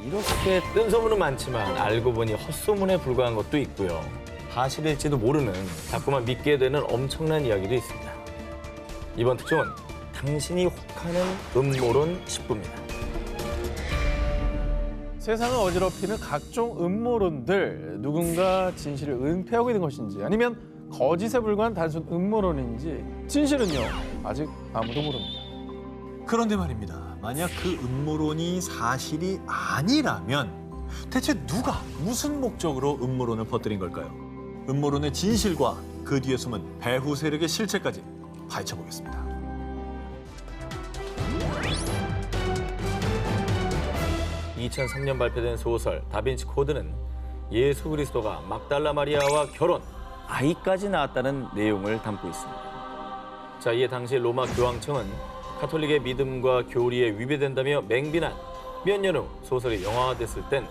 이렇게 뜬 소문은 많지만 알고 보니 헛소문에 불과한 것도 있고요. 사실일지도 모르는 자꾸만 믿게 되는 엄청난 이야기도 있습니다. 이번 특종은 당신이 혹하는 음모론 10부입니다. 세상을 어지럽히는 각종 음모론들, 누군가 진실을 은폐하고 있는 것인지 아니면 거짓에 불과한 단순 음모론인지 진실은요 아직 아무도 모릅니다. 그런데 말입니다. 만약 그 음모론이 사실이 아니라면 대체 누가 무슨 목적으로 음모론을 퍼뜨린 걸까요? 음모론의 진실과 그 뒤에 숨은 배후 세력의 실체까지 파헤쳐보겠습니다. (2003년) 발표된 소설 다빈치 코드는 예수 그리스도가 막달라 마리아와 결혼, 아이까지 낳았다는 내용을 담고 있습니다. 자, 이에 당시 로마 교황청은 가톨릭의 믿음과 교리에 위배된다며 맹비난. 몇 년 후 소설이 영화화됐을 땐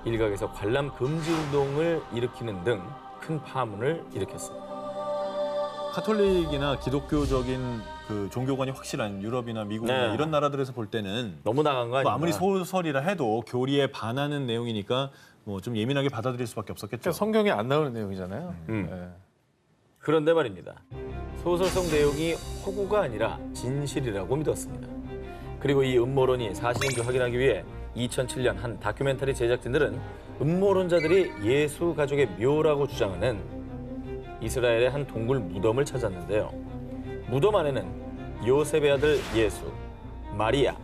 일각에서 관람 금지 운동을 일으키는 등 큰 파문을 일으켰습니다. 카톨릭이나 기독교적인 그 종교관이 확실한 유럽이나 미국이나 네. 이런 나라들에서 볼 때는 너무 나간 거 뭐 아닌가? 아무리 소설이라 해도 교리에 반하는 내용이니까 뭐 좀 예민하게 받아들일 수밖에 없었겠죠. 그러니까 성경에 안 나오는 내용이잖아요. 네. 그런데 말입니다. 소설성 내용이 허구가 아니라 진실이라고 믿었습니다. 그리고 이 음모론이 사실인지 확인하기 위해 2007년 한 다큐멘터리 제작진들은 음모론자들이 예수 가족의 묘라고 주장하는 이스라엘의 한 동굴 무덤을 찾았는데요. 무덤 안에는 요셉의 아들 예수, 마리아,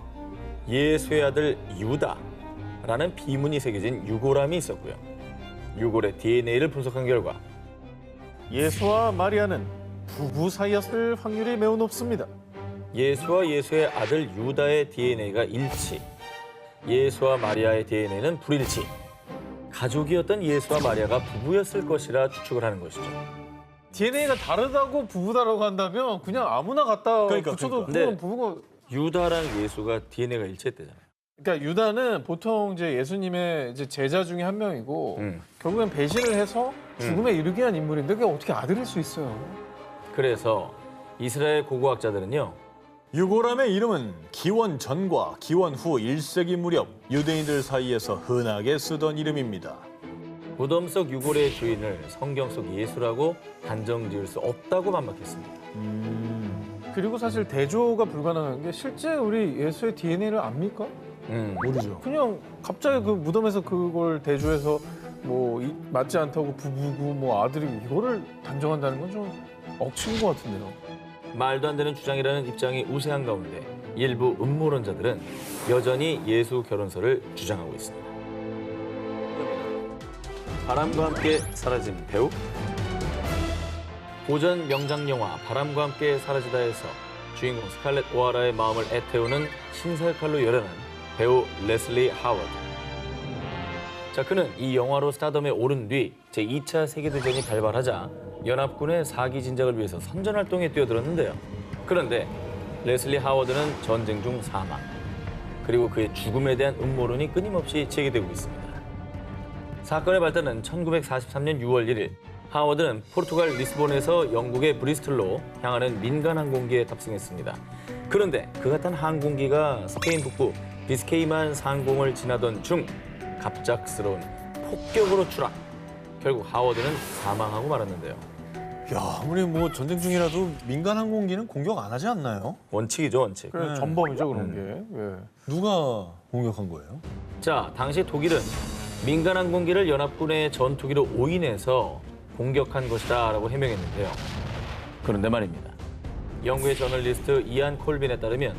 예수의 아들 유다라는 비문이 새겨진 유골함이 있었고요. 유골의 DNA를 분석한 결과 예수와 마리아는 부부 사이였을 확률이 매우 높습니다. 예수와 예수의 아들 유다의 DNA가 일치, 예수와 마리아의 DNA는 불일치. 가족이었던 예수와 마리아가 부부였을 것이라 추측을 하는 것이죠. DNA가 다르다고 부부다라고 한다면 그냥 아무나 갖다 붙여도 그러니까. 그건 네. 부부가. 유다랑 예수가 DNA가 일치했대잖아요. 그러니까 유다는 보통 이제 예수님의 이제 제자 중에 한 명이고 결국엔 배신을 해서 죽음에 이르게 한 인물인데 그게 어떻게 아들일 수 있어요? 그래서 이스라엘 고고학자들은요. 유골함의 이름은 기원 전과 기원 후 1세기 무렵 유대인들 사이에서 흔하게 쓰던 이름입니다. 무덤 속 유골의 주인을 성경 속 예수라고 단정 지을 수 없다고 반박했습니다. 그리고 사실 대조가 불가능한 게 실제 우리 예수의 DNA를 압니까? 모르죠. 그냥 갑자기 그 무덤에서 그걸 대조해서 뭐 맞지 않다고 부부고 뭐 아들이 이거를 단정한다는 건 좀 억측인 것 같은데요. 말도 안 되는 주장이라는 입장이 우세한 가운데 일부 음모론자들은 여전히 예수 결혼설을 주장하고 있습니다. 바람과 함께 사라진 배우? 고전 명작 영화 바람과 함께 사라지다에서 주인공 스칼렛 오하라의 마음을 애태우는 신살칼로 열연한 배우 레슬리 하워드. 자, 그는 이 영화로 스타덤에 오른 뒤 제2차 세계대전이 발발하자 연합군의 사기 진작을 위해서 선전활동에 뛰어들었는데요. 그런데 레슬리 하워드는 전쟁 중 사망. 그리고 그의 죽음에 대한 음모론이 끊임없이 제기되고 있습니다. 사건의 발단은 1943년 6월 1일 하워드는 포르투갈 리스본에서 영국의 브리스톨로 향하는 민간 항공기에 탑승했습니다. 그런데 그가 탄 항공기가 스페인 북부 비스케이만 상공을 지나던 중 갑작스러운 폭격으로 추락. 결국 하워드는 사망하고 말았는데요. 야, 아무리 뭐 전쟁 중이라도 민간 항공기는 공격 안 하지 않나요? 원칙이죠, 원칙. 그래, 전범이죠 그런 게. 예. 누가 공격한 거예요? 자, 당시 독일은 민간 항공기를 연합군의 전투기로 오인해서 공격한 것이다라고 해명했는데요. 그런데 말입니다. 영국의 저널리스트 이안 콜빈에 따르면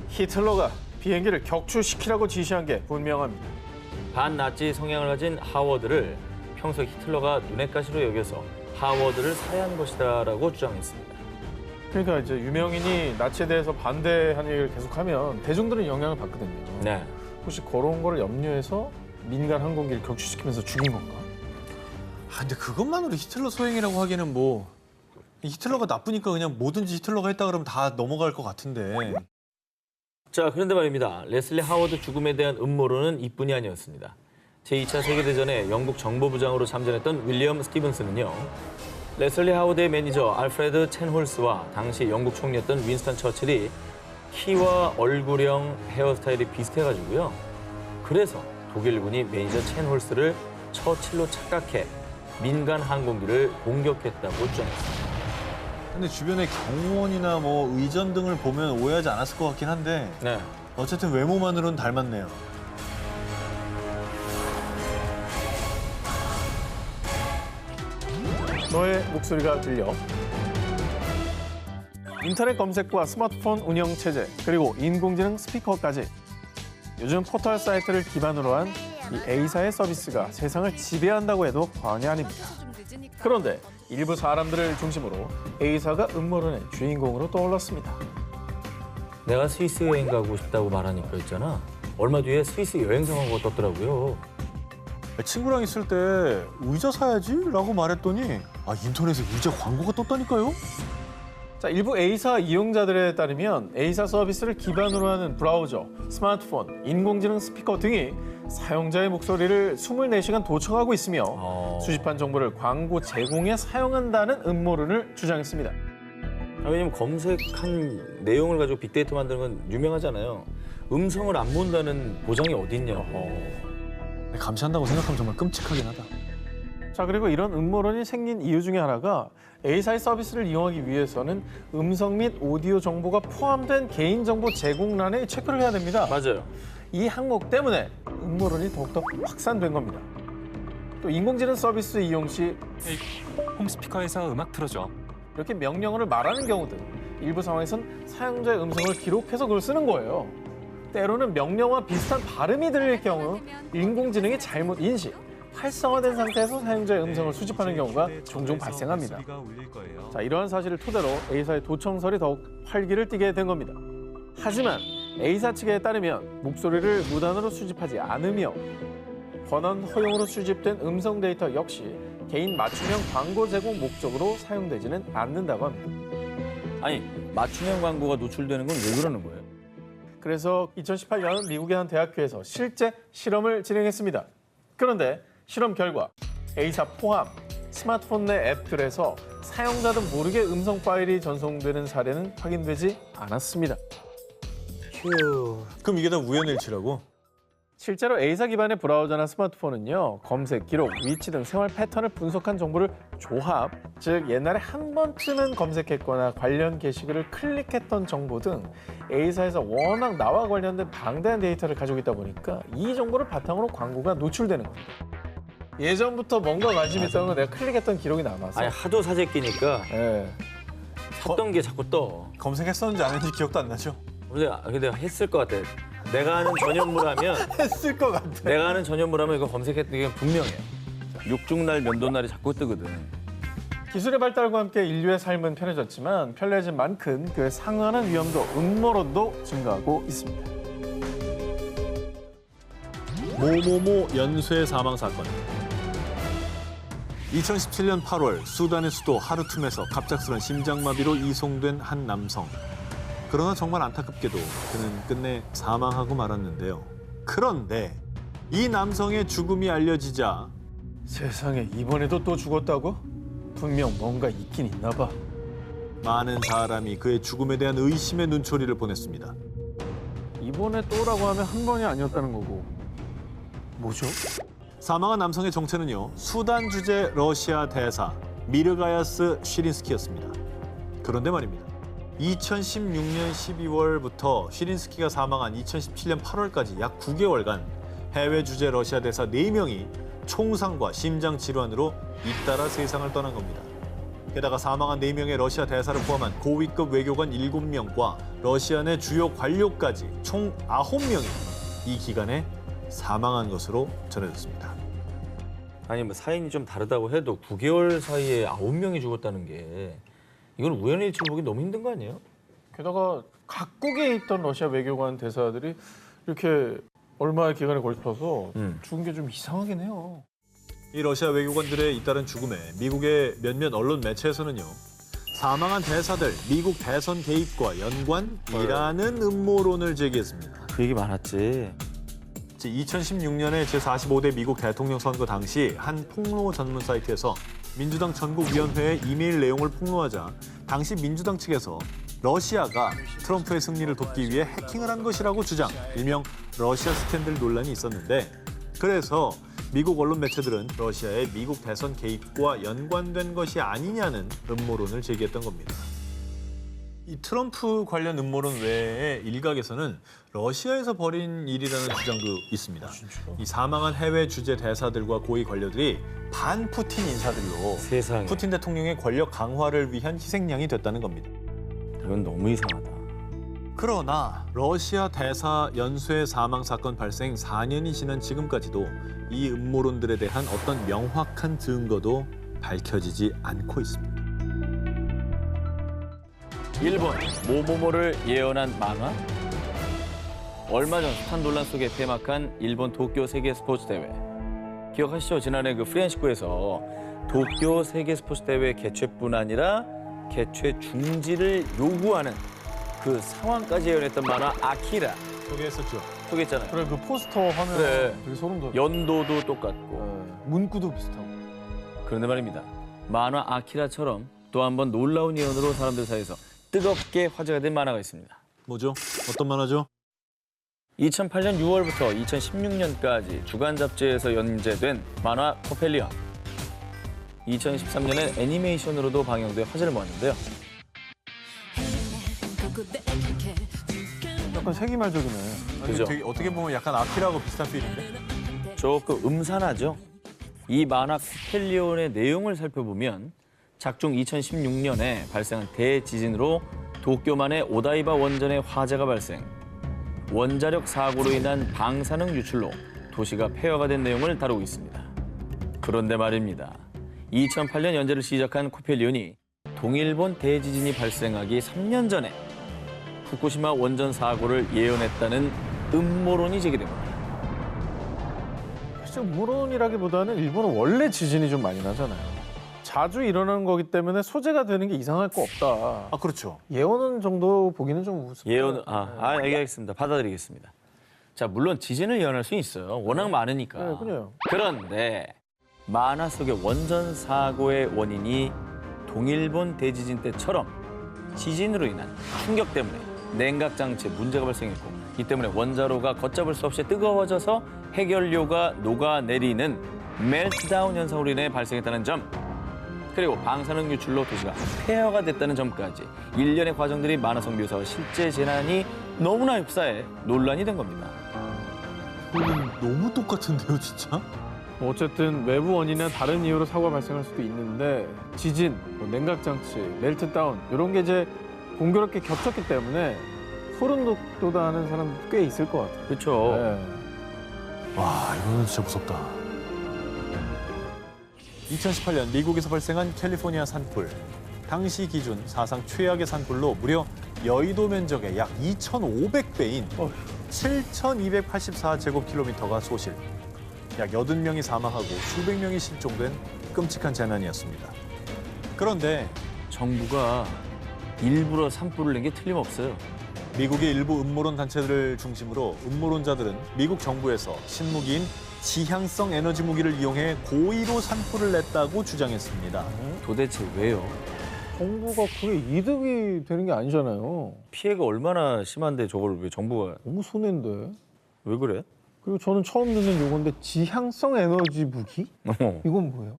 히틀러가 비행기를 격추시키라고 지시한 게 분명합니다. 반나치 성향을 가진 하워드를 평소 히틀러가 눈엣가시로 여겨서 하워드를 살해한 것이다라고 주장했습니다. 그러니까 이제 유명인이 나치에 대해서 반대하는 얘기를 계속하면 대중들은 영향을 받거든요. 네. 혹시 그런 거를 염려해서 민간 항공기를 격추시키면서 죽인 건가? 아, 근데 그것만으로 히틀러 소행이라고 하기에는 뭐 히틀러가 나쁘니까 그냥 뭐든지 히틀러가 했다 그러면 다 넘어갈 것 같은데. 자, 그런데 말입니다. 레슬리 하워드 죽음에 대한 음모론은 이뿐이 아니었습니다. 제2차 세계대전에 영국 정보부장으로 참전했던 윌리엄 스티븐스는요. 레슬리 하워드의 매니저 알프레드 첸홀스와 당시 영국 총리였던 윈스턴 처칠이 키와 얼굴형 헤어스타일이 비슷해가지고요. 그래서 독일군이 매니저 첸 홀스를 처칠로 착각해 민간 항공기를 공격했다고 주장했습니다. 근데 주변에 경호원이나 뭐 의전 등을 보면 오해하지 않았을 것 같긴 한데 네. 어쨌든 외모만으로는 닮았네요. 너의 목소리가 들려. 인터넷 검색과 스마트폰 운영 체제, 그리고 인공지능 스피커까지 요즘 포털 사이트를 기반으로 한 이 A사의 서비스가 세상을 지배한다고 해도 과언이 아닙니다. 그런데 일부 사람들을 중심으로 A사가 음모론의 주인공으로 떠올랐습니다. 내가 스위스 여행 가고 싶다고 말하니까 있잖아. 얼마 뒤에 스위스 여행 상황가 떴더라고요. 친구랑 있을 때 의자 사야지 라고 말했더니 인터넷에 의자 광고가 떴다니까요? 자, 일부 A사 이용자들에 따르면 A사 서비스를 기반으로 하는 브라우저, 스마트폰, 인공지능 스피커 등이 사용자의 목소리를 24시간 도청하고 있으며 수집한 정보를 광고 제공에 사용한다는 음모론을 주장했습니다. 왜냐면 검색한 내용을 가지고 빅데이터 만드는 건 유명하잖아요. 음성을 안 본다는 보장이 어딨냐고. 감시한다고 생각하면 정말 끔찍하긴 하다. 자, 그리고 이런 음모론이 생긴 이유 중에 하나가 A사의 서비스를 이용하기 위해서는 음성 및 오디오 정보가 포함된 개인정보 제공란에 체크를 해야 됩니다. 맞아요. 이 항목 때문에 음모론이 더욱더 확산된 겁니다. 또 인공지능 서비스 이용 시 홈스피커에서 음악 틀어줘. 이렇게 명령어를 말하는 경우 등 일부 상황에선 사용자의 음성을 기록해서 그걸 쓰는 거예요. 때로는 명령어와 비슷한 발음이 들릴 경우 인공지능이 잘못 인식, 활성화된 상태에서 사용자의 음성을 수집하는 경우가 종종 발생합니다. 자, 이러한 사실을 토대로 A사의 도청설이 더욱 활기를 띠게 된 겁니다. 하지만 A사 측에 따르면 목소리를 무단으로 수집하지 않으며 권한 허용으로 수집된 음성 데이터 역시 개인 맞춤형 광고 제공 목적으로 사용되지는 않는다고 합니다. 아니, 맞춤형 광고가 노출되는 건 왜 그러는 거예요? 그래서 2018년 미국의 한 대학교에서 실제 실험을 진행했습니다. 그런데 실험 결과 A사 포함 스마트폰 내 앱들에서 사용자도 모르게 음성 파일이 전송되는 사례는 확인되지 않았습니다. 휴. 그럼 이게 다 우연일치라고? 실제로 A사 기반의 브라우저나 스마트폰은요, 검색 기록, 위치 등 생활 패턴을 분석한 정보를 조합, 즉 옛날에 한 번쯤은 검색했거나 관련 게시글을 클릭했던 정보 등 A사에서 워낙 나와 관련된 방대한 데이터를 가지고 있다 보니까 이 정보를 바탕으로 광고가 노출되는 겁니다. 예전부터 뭔가 관심 있다는 건 내가 클릭했던 기록이 남아서. 아니, 하도 사재 끼니까 예. 샀던 게 자꾸 떠. 검색했었는지 안 했는지 기억도 안 나죠? 근데 했을 것 같아. 내가 아는 전현무라면 했을 것 같아. 내가 아는 전현무라면 이거 검색했던 게 분명해요. 육중날 면도날이 자꾸 뜨거든. 기술의 발달과 함께 인류의 삶은 편해졌지만 편리해진 만큼 그에 상응하는 위험도 음모론도 증가하고 있습니다. 모모모 연쇄 사망 사건. 2017년 8월 수단의 수도 하르툼에서 갑작스런 심장마비로 이송된 한 남성. 그러나 정말 안타깝게도 그는 끝내 사망하고 말았는데요. 그런데 이 남성의 죽음이 알려지자 세상에, 이번에도 또 죽었다고? 분명 뭔가 있긴 있나 봐. 많은 사람이 그의 죽음에 대한 의심의 눈초리를 보냈습니다. 이번에 또라고 하면 한 번이 아니었다는 거고. 뭐죠? 사망한 남성의 정체는요, 수단 주재 러시아 대사 미르가야스 쉬린스키였습니다. 그런데 말입니다. 2016년 12월부터 쉬린스키가 사망한 2017년 8월까지 약 9개월간 해외 주재 러시아 대사 4명이 총상과 심장 질환으로 잇따라 세상을 떠난 겁니다. 게다가 사망한 4명의 러시아 대사를 포함한 고위급 외교관 7명과 러시아 내 주요 관료까지 총 9명이 이 기간에 사망한 것으로 전해졌습니다. 아니, 뭐 사인이 좀 다르다고 해도 9개월 사이에 9명이 죽었다는 게 이건 우연일치로 보기 너무 힘든 거 아니에요? 게다가 각국에 있던 러시아 외교관 대사들이 이렇게 얼마의 기간에 걸쳐서 죽은 게 좀 이상하긴 해요. 이 러시아 외교관들의 잇따른 죽음에 미국의 몇몇 언론 매체에서는요, 사망한 대사들 미국 대선 개입과 연관이라는 음모론을 제기했습니다. 그 얘기 많았지. 2016년에 제45대 미국 대통령 선거 당시 한 폭로 전문 사이트에서 민주당 전국위원회의 이메일 내용을 폭로하자 당시 민주당 측에서 러시아가 트럼프의 승리를 돕기 위해 해킹을 한 것이라고 주장, 일명 러시아 스캔들 논란이 있었는데 그래서 미국 언론 매체들은 러시아의 미국 대선 개입과 연관된 것이 아니냐는 음모론을 제기했던 겁니다. 이 트럼프 관련 음모론 외에 일각에서는 러시아에서 벌인 일이라는 주장도 있습니다. 이 사망한 해외 주재 대사들과 고위 관료들이 반푸틴 인사들로 세상에. 푸틴 대통령의 권력 강화를 위한 희생양이 됐다는 겁니다. 이건 너무 이상하다. 그러나 러시아 대사 연쇄 사망 사건 발생 4년이 지난 지금까지도 이 음모론들에 대한 어떤 명확한 증거도 밝혀지지 않고 있습니다. 일본 모모모를 예언한 만화? 얼마 전 숱한 논란 속에 폐막한 일본 도쿄 세계 스포츠 대회. 기억하시죠? 지난해 그 프렌시코에서 도쿄 세계 스포츠 대회 개최뿐 아니라 개최 중지를 요구하는 그 상황까지 예언했던 만화 아키라 소개했었죠. 소개했잖아요. 그래 그 포스터 화면 그래. 되게 소름 돋아. 연도도 똑같고. 문구도 비슷하고. 그런데 말입니다. 만화 아키라처럼 또 한 번 놀라운 예언으로 사람들 사이에서 뜨겁게 화제가 된 만화가 있습니다. 뭐죠? 어떤 만화죠? 2008년 6월부터 2016년까지 주간 잡지에서 연재된 만화 코펠리언. 2013년엔 애니메이션으로도 방영돼 화제를 모았는데요. 약간 세기말적이네. 그죠? 되게 어떻게 보면 약간 아키라하고 비슷한 필인데? 조금 음산하죠. 이 만화 코펠리온의 내용을 살펴보면 작중 2016년에 발생한 대지진으로 도쿄만의 오다이바 원전의 화재가 발생. 원자력 사고로 인한 방사능 유출로 도시가 폐허가 된 내용을 다루고 있습니다. 그런데 말입니다. 2008년 연재를 시작한 코펠리온이 동일본 대지진이 발생하기 3년 전에 후쿠시마 원전 사고를 예언했다는 음모론이 제기됩니다. 사실 음모론이라기보다는 일본은 원래 지진이 좀 많이 나잖아요. 자주 일어나는 거기 때문에 소재가 되는 게 이상할 거 없다. 아, 그렇죠. 예언은 정도 보기는 좀 우습다. 예언, 알겠습니다. 받아들이겠습니다. 자, 물론 지진을 예언할 수 있어요. 워낙 많으니까. 네, 그래요. 그런데 만화 속의 원전 사고의 원인이 동일본 대지진 때처럼 지진으로 인한 충격 때문에 냉각 장치에 문제가 발생했고 이 때문에 원자로가 걷잡을 수 없이 뜨거워져서 해결료가 녹아내리는 멜트다운 현상으로 인해 발생했다는 점, 그리고 방사능 유출로 도시가 폐허가 됐다는 점까지 일련의 과정들이 만화 속 묘사와 실제 재난이 너무나 흡사해 논란이 된 겁니다. 이거는 너무 똑같은데요, 진짜? 어쨌든 외부 원인이나 다른 이유로 사고가 발생할 수도 있는데 지진, 뭐 냉각장치, 멜트다운 이런 게 이제 공교롭게 겹쳤기 때문에 소름 돋아하는 사람도 꽤 있을 것 같아요. 그렇죠. 네. 와, 이거는 진짜 무섭다. 2018년 미국에서 발생한 캘리포니아 산불. 당시 기준 사상 최악의 산불로 무려 여의도 면적의 약 2,500배인 7,284제곱킬로미터가 소실. 약 80명이 사망하고 수백 명이 실종된 끔찍한 재난이었습니다. 그런데 정부가 일부러 산불을 낸 게 틀림없어요. 미국의 일부 음모론 단체들을 중심으로 음모론자들은 미국 정부에서 신무기인 지향성 에너지 무기를 이용해 고의로 산불을 냈다고 주장했습니다. 도대체 왜요? 정부가 그게 이득이 되는 게 아니잖아요. 피해가 얼마나 심한데 저걸 왜 정부가 너무 손해인데. 왜 그래? 그리고 저는 처음 듣는 용어인데 지향성 에너지 무기? 이건 뭐예요?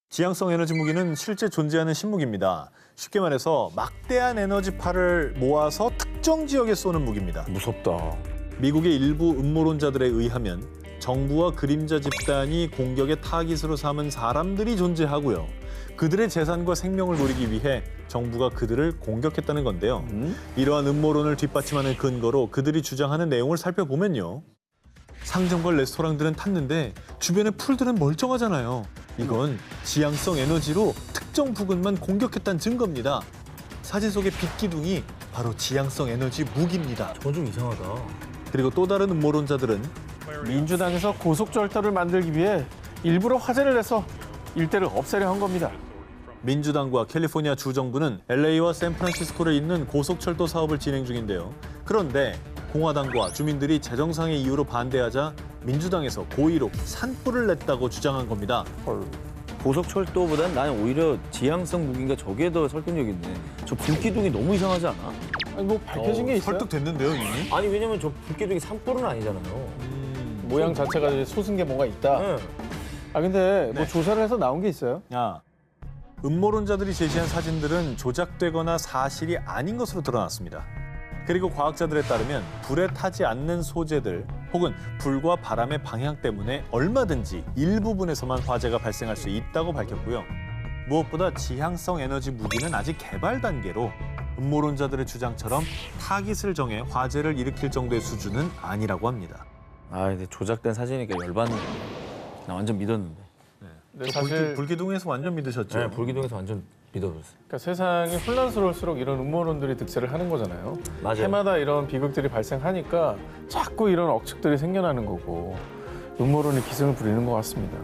지향성 에너지 무기는 실제 존재하는 신무기입니다. 쉽게 말해서 막대한 에너지파를 모아서 특정 지역에 쏘는 무기입니다. 무섭다. 미국의 일부 음모론자들에 의하면 정부와 그림자 집단이 공격의 타깃으로 삼은 사람들이 존재하고요. 그들의 재산과 생명을 노리기 위해 정부가 그들을 공격했다는 건데요. 이러한 음모론을 뒷받침하는 근거로 그들이 주장하는 내용을 살펴보면요. 상점과 레스토랑들은 탔는데 주변의 풀들은 멀쩡하잖아요. 이건 지향성 에너지로 특정 부근만 공격했다는 증거입니다. 사진 속의 빛 기둥이 바로 지향성 에너지 무기입니다. 저건 좀 이상하다. 그리고 또 다른 음모론자들은 민주당에서 고속철도를 만들기 위해 일부러 화재를 내서 일대를 없애려 한 겁니다. 민주당과 캘리포니아 주정부는 LA와 샌프란시스코를 잇는 고속철도 사업을 진행 중인데요. 그런데 공화당과 주민들이 재정상의 이유로 반대하자 민주당에서 고의로 산불을 냈다고 주장한 겁니다. 고속철도보단 나는 오히려 지향성 무기인가 저게 더 설득력 있네. 저 불기둥이 너무 이상하지 않아? 아니 뭐 밝혀진 게 있어요? 설득됐는데요, 이미? 아니 왜냐면 저 불기둥이 산불은 아니잖아요. 모양 자체가 이제 소승계 뭔가 있다. 네. 아 근데 뭐 네. 조사를 해서 나온 게 있어요? 음모론자들이 제시한 사진들은 조작되거나 사실이 아닌 것으로 드러났습니다. 그리고 과학자들에 따르면 불에 타지 않는 소재들 혹은 불과 바람의 방향 때문에 얼마든지 일부분에서만 화재가 발생할 수 있다고 밝혔고요. 무엇보다 지향성 에너지 무기는 아직 개발 단계로 음모론자들의 주장처럼 타깃을 정해 화재를 일으킬 정도의 수준은 아니라고 합니다. 아 근데 조작된 사진이니까 열받네. 나 완전 믿었는데. 근데 사실 불기둥에서 완전 믿으셨죠? 네, 불기둥에서 완전 믿어버렸어요. 그러니까 세상이 혼란스러울수록 이런 음모론들이 득세를 하는 거잖아요. 맞아요. 해마다 이런 비극들이 발생하니까 자꾸 이런 억측들이 생겨나는 거고 음모론이 기승을 부리는 것 같습니다.